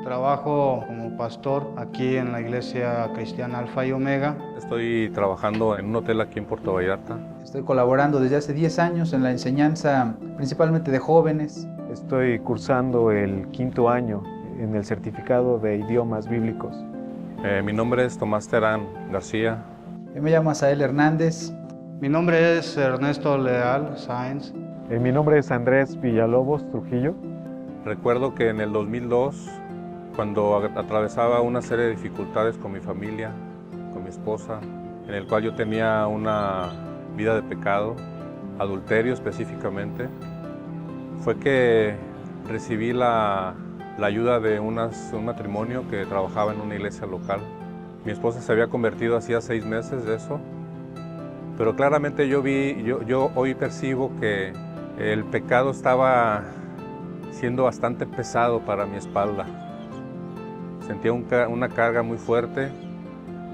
Trabajo como pastor aquí en la iglesia cristiana Alfa y Omega. Estoy trabajando en un hotel aquí en Puerto Vallarta. Estoy colaborando desde hace 10 años en la enseñanza principalmente de jóvenes. Estoy cursando el 5º año en el certificado de idiomas bíblicos. Mi nombre es Tomás Terán García. Yo me llamo Asael Hernández. Mi nombre es Ernesto Leal Sáenz. Mi nombre es Andrés Villalobos Trujillo. Recuerdo que en el 2002, cuando atravesaba una serie de dificultades con mi familia, con mi esposa, en el cual yo tenía una vida de pecado, adulterio específicamente, fue que recibí la ayuda de un matrimonio que trabajaba en una iglesia local. Mi esposa se había convertido hacía 6 meses de eso, pero claramente yo hoy percibo que el pecado estaba siendo bastante pesado para mi espalda. Sentía una carga muy fuerte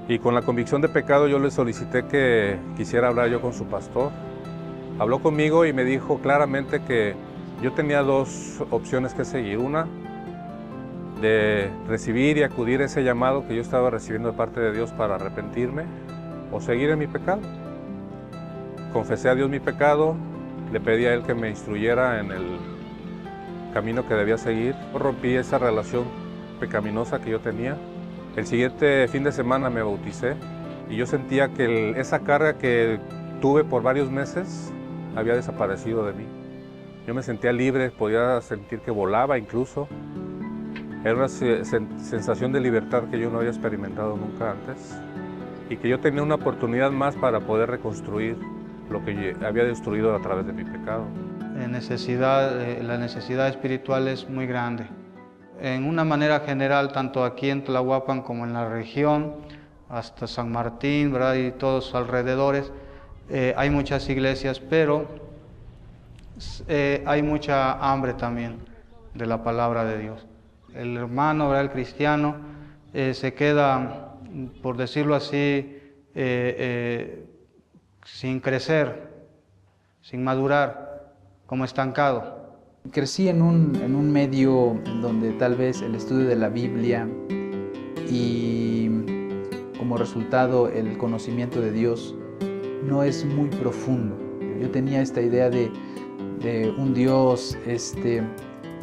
y con la convicción de pecado yo le solicité que quisiera hablar yo con su pastor. Habló conmigo y me dijo claramente que yo tenía 2 opciones que seguir. Una, de recibir y acudir a ese llamado que yo estaba recibiendo de parte de Dios para arrepentirme, o seguir en mi pecado. Confesé a Dios mi pecado, le pedí a Él que me instruyera en el camino que debía seguir. Rompí esa relación pecaminosa que yo tenía. El siguiente fin de semana me bauticé y yo sentía que esa carga que tuve por varios meses había desaparecido de mí. Yo me sentía libre, podía sentir que volaba incluso. Era una sensación de libertad que yo no había experimentado nunca antes y que yo tenía una oportunidad más para poder reconstruir lo que había destruido a través de mi pecado. La necesidad espiritual es muy grande. En una manera general, tanto aquí en Tlahuapan como en la región, hasta San Martín, ¿verdad? Y todos sus alrededores, hay muchas iglesias, pero hay mucha hambre también de la palabra de Dios. El hermano, ¿verdad? El cristiano, se queda, por decirlo así, sin crecer, sin madurar, como estancado. Crecí en un medio en donde tal vez el estudio de la Biblia y como resultado el conocimiento de Dios no es muy profundo. Yo tenía esta idea de un Dios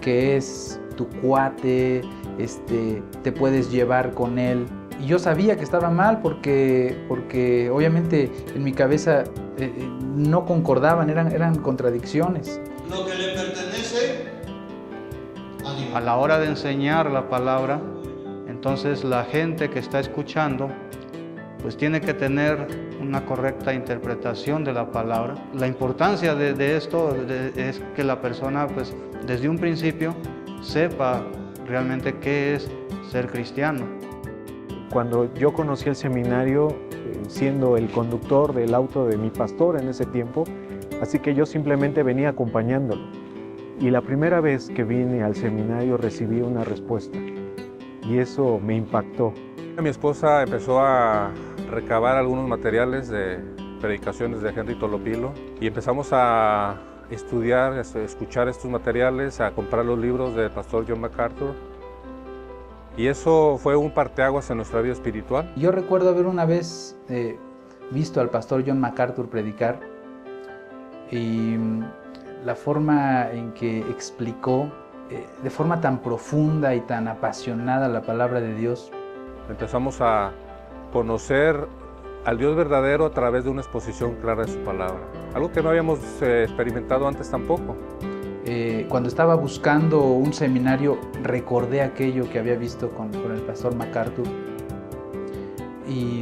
que es tu cuate, te puedes llevar con Él. Y yo sabía que estaba mal porque obviamente en mi cabeza no concordaban, eran contradicciones. Lo que le pertenece a Dios. A la hora de enseñar la palabra, entonces la gente que está escuchando pues tiene que tener una correcta interpretación de la palabra. La importancia de esto es que la persona pues desde un principio sepa realmente qué es ser cristiano. Cuando yo conocí el seminario, siendo el conductor del auto de mi pastor en ese tiempo, así que yo simplemente venía acompañándolo. Y la primera vez que vine al seminario recibí una respuesta y eso me impactó. Mi esposa empezó a recabar algunos materiales de predicaciones de Henry Tolopilo y empezamos a estudiar, a escuchar estos materiales, a comprar los libros del pastor John MacArthur. Y eso fue un parteaguas en nuestra vida espiritual. Yo recuerdo haber una vez visto al pastor John MacArthur predicar y la forma en que explicó de forma tan profunda y tan apasionada la palabra de Dios. Empezamos a conocer al Dios verdadero a través de una exposición clara de su palabra, algo que no habíamos experimentado antes tampoco. Cuando estaba buscando un seminario, recordé aquello que había visto con el pastor MacArthur y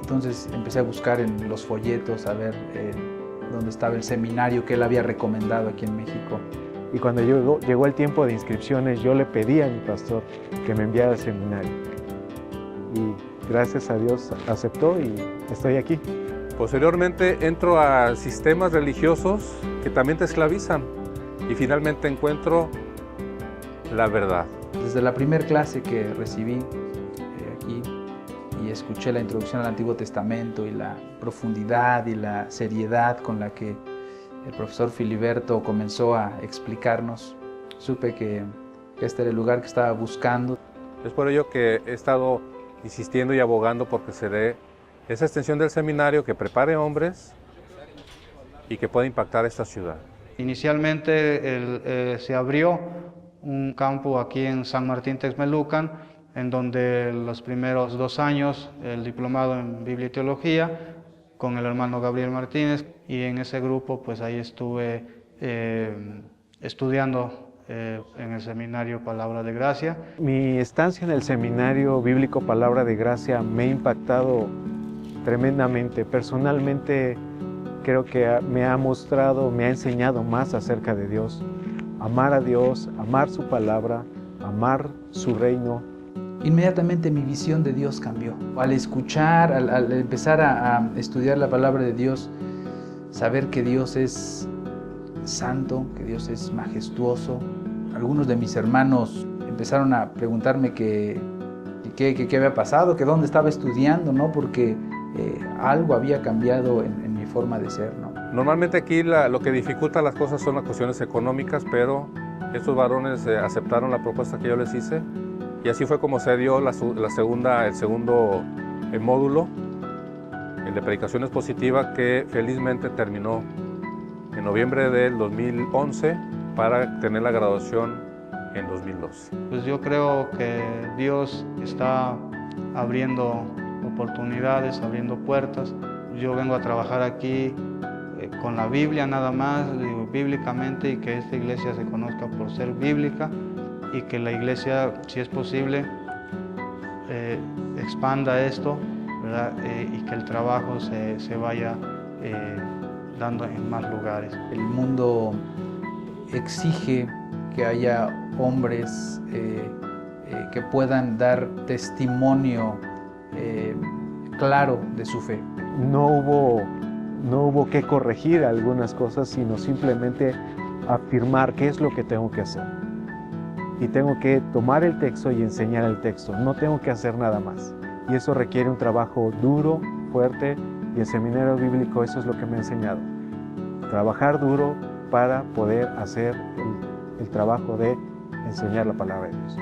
entonces empecé a buscar en los folletos a ver dónde estaba el seminario que él había recomendado aquí en México. Y cuando llegó el tiempo de inscripciones, yo le pedí a mi pastor que me enviara al seminario. Y gracias a Dios aceptó y estoy aquí. Posteriormente entro a sistemas religiosos que también te esclavizan y finalmente encuentro la verdad. Desde la primera clase que recibí aquí y escuché la introducción al Antiguo Testamento y la profundidad y la seriedad con la que el profesor Filiberto comenzó a explicarnos, supe que que este era el lugar que estaba buscando. Es por ello que he estado insistiendo y abogando porque se dé esa extensión del seminario que prepare hombres y que pueda impactar esta ciudad. Inicialmente se abrió un campo aquí en San Martín Texmelucan, en donde los primeros 2 años el diplomado en Biblia y Teología con el hermano Gabriel Martínez, y en ese grupo pues ahí estuve estudiando en el seminario Palabra de Gracia. Mi estancia en el seminario bíblico Palabra de Gracia me ha impactado tremendamente. Personalmente creo que me ha mostrado, me ha enseñado más acerca de Dios. Amar a Dios, amar su palabra, amar su reino. Inmediatamente mi visión de Dios cambió. Al escuchar, al empezar a estudiar la palabra de Dios, saber que Dios es santo, que Dios es majestuoso. Algunos de mis hermanos empezaron a preguntarme qué había pasado, que dónde estaba estudiando, ¿no? Porque algo había cambiado en mi forma de ser, ¿no? Normalmente aquí lo que dificulta las cosas son las cuestiones económicas, pero estos varones aceptaron la propuesta que yo les hice y así fue como se dio el segundo módulo, el de predicación expositiva, que felizmente terminó en noviembre del 2011 para tener la graduación en 2012. Pues yo creo que Dios está abriendo oportunidades, abriendo puertas. Yo vengo a trabajar aquí con la Biblia nada más, digo, bíblicamente, y que esta iglesia se conozca por ser bíblica y que la iglesia, si es posible, expanda esto, ¿verdad? Y que el trabajo se vaya dando en más lugares. El mundo exige que haya hombres que puedan dar testimonio claro de su fe. No hubo que corregir algunas cosas, sino simplemente afirmar qué es lo que tengo que hacer. Y tengo que tomar el texto y enseñar el texto. No tengo que hacer nada más. Y eso requiere un trabajo duro, fuerte, y el seminario bíblico eso es lo que me ha enseñado. Trabajar duro para poder hacer el trabajo de enseñar la palabra de Dios.